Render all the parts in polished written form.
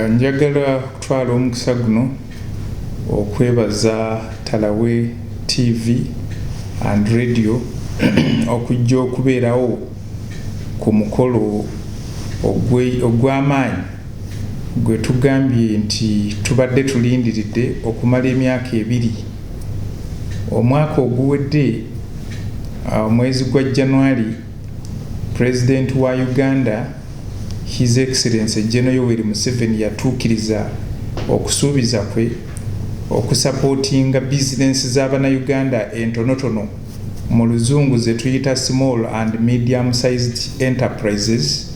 Njagala kutwala omukisa guno okwebaza Talawe TV and Radio okujja okubeerawo ku mukolo ogw'amaanyi gwe tugambye nti tubadde tulindiridde okumala emyaka 2. Omwaka oguwedde omwezi gwa January, President wa Uganda His Excellency General Yoweri Museveni yatuukiriza okusuubiza kwe okusupportinga business z'Abannayuganda entonotono mu luzungu ze tuyita small and medium sized enterprises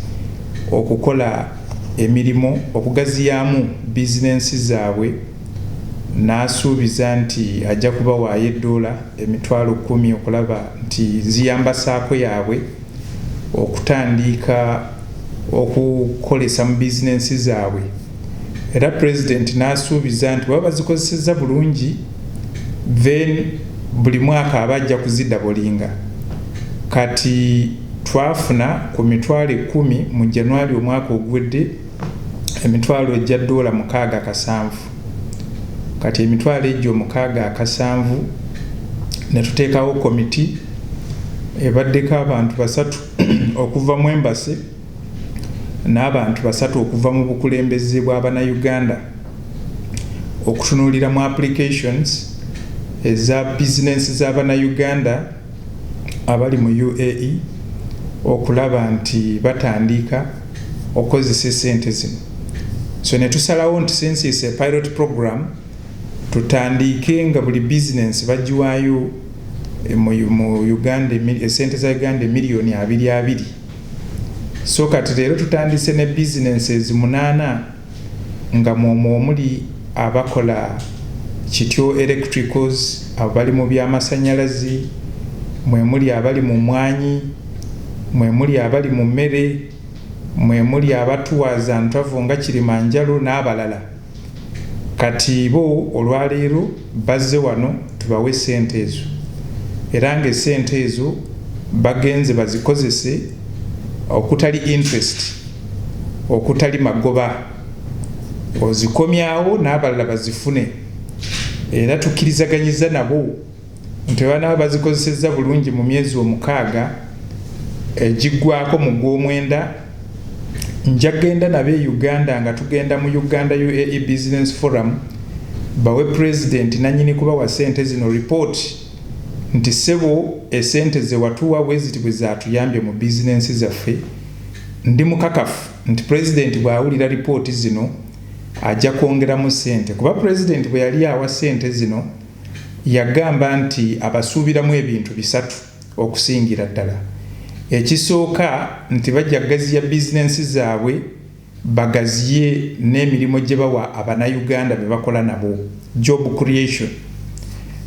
okukola emirimu okugaziyaamu business zaabwe, n'asuubiza nti ajja kubawaayo $10,000 okulaba nti ziyamba saako yaabwe okutandika okukolesa mu business zaabwe. Era President n'asuubiza nti baba bazikozeseza bulungi then buli mwaka abajja kuzidabolinga. Kati twafuna ku $10,000 mu January omwaka ogwedde $670. Kati $670 ne tuteekawo komiti ebaddeko abantu 3 okuva mu Embassy n'abantu 3 okuva mu bukulembeze bw'Abannayuganda okutunuulira mu applications eza business z'Abannayuganda abali mu UAE okulaba nti batandika okozesa sente zino. So ne tusalawo nti since it's a pilot program tutandike nga buli business bagiwaayo mu Uganda sente za Uganda miliyoni 220. So kati leero tutandise ne businesses 8 nga omuli abakola kityo electricals, abali mu by'amasanyalazi, mwemuli abali mu mwanyi, mwemuli abali mu mmere, mwemuli abatuwaza ntwavu nga Kilimanjaro n'abalala. Kati bo olwaleero bazze wano tubawe sente ezo, era nga sente ezo bagenze bazikozese okutali interest, okutali magoba, ozikomyawo n'abalala bazifune. Era tukirizaganyiza nabo nti bana bazikozeseza bulungi mu myezi 6 egiggwako mu gw'omwenda. Njagenda nabe Uganda nga tugenda mu Uganda UAE Business Forum bawe President nanyini kuba wa sente zino report nti sebo esente ze watuwa weziti bwe zatuyambye mu business zaffe. Ndi mukakafu nti President bwawulira report zino ajja kwongeramu sente, kuba President bwe yali awa sente zino yagamba nti abasuubiramu ebintu 3 okusingira ddala. Ekisooka nti bajja gaziya business zaabwe bagaziye n'emirimu gye bawa Abannayuganda be bakola nabo, job creation.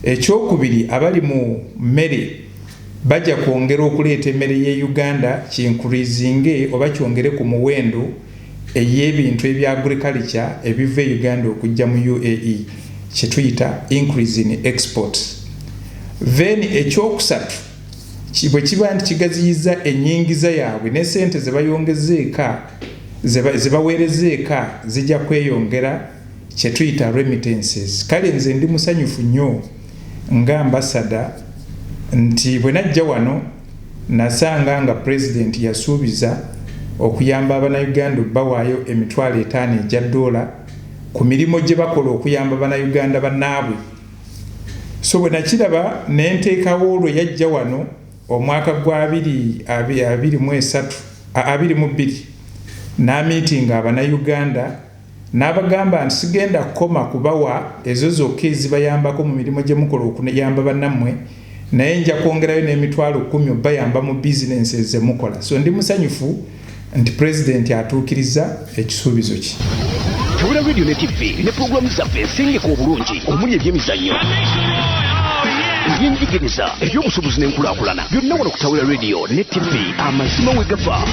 Ekyokubiri, abali mu mmere bajja kwongera okuleeta emmere ye Uganda kinkurizinge oba kyongere ku muwendo ey'ebintu ebya agriculture ebiva e Uganda okujja mu UAE kye tuyita increase in exports. Then ekyokusatu, bwe kiba nti kigaziyiza ennyingiza yaabwe ne sente ze bayongezeeka ze baweerezeeka zijja kweyongera kye tuyita remittances. Kale nze ndi musanyufu nnyo nga ambassador nti bwe najja wano nasanga nga President yasuubiza okuyamba Abannayuganda bawaayo $5,000 ku mirimu gye bakola okuyamba Abannayuganda bannaabwe. So bwe nakiraba ne nteekawo olwo yajja wano omwaka gwa 2022 n'amiitinga Abannayuganda n'abagamba nti sigenda kukoma kubawa ezo zokka ezibayambako mu mirimu gye mukola okuyamba bannammwe, naye nja kwongerayo $10,000 bayamba mu business ze mukola. So ndi musanyufu nti President atuukiriza ekisuubizo kye. Tawula Radio ne TV ne programu zaffe ensengeka obulungi omuli ebyemizannyo, ebyenjigiriza, ebyobusuubuzi n'enkulaakulana byonna wano ku Tawula Radio ne TV amazima we gafa.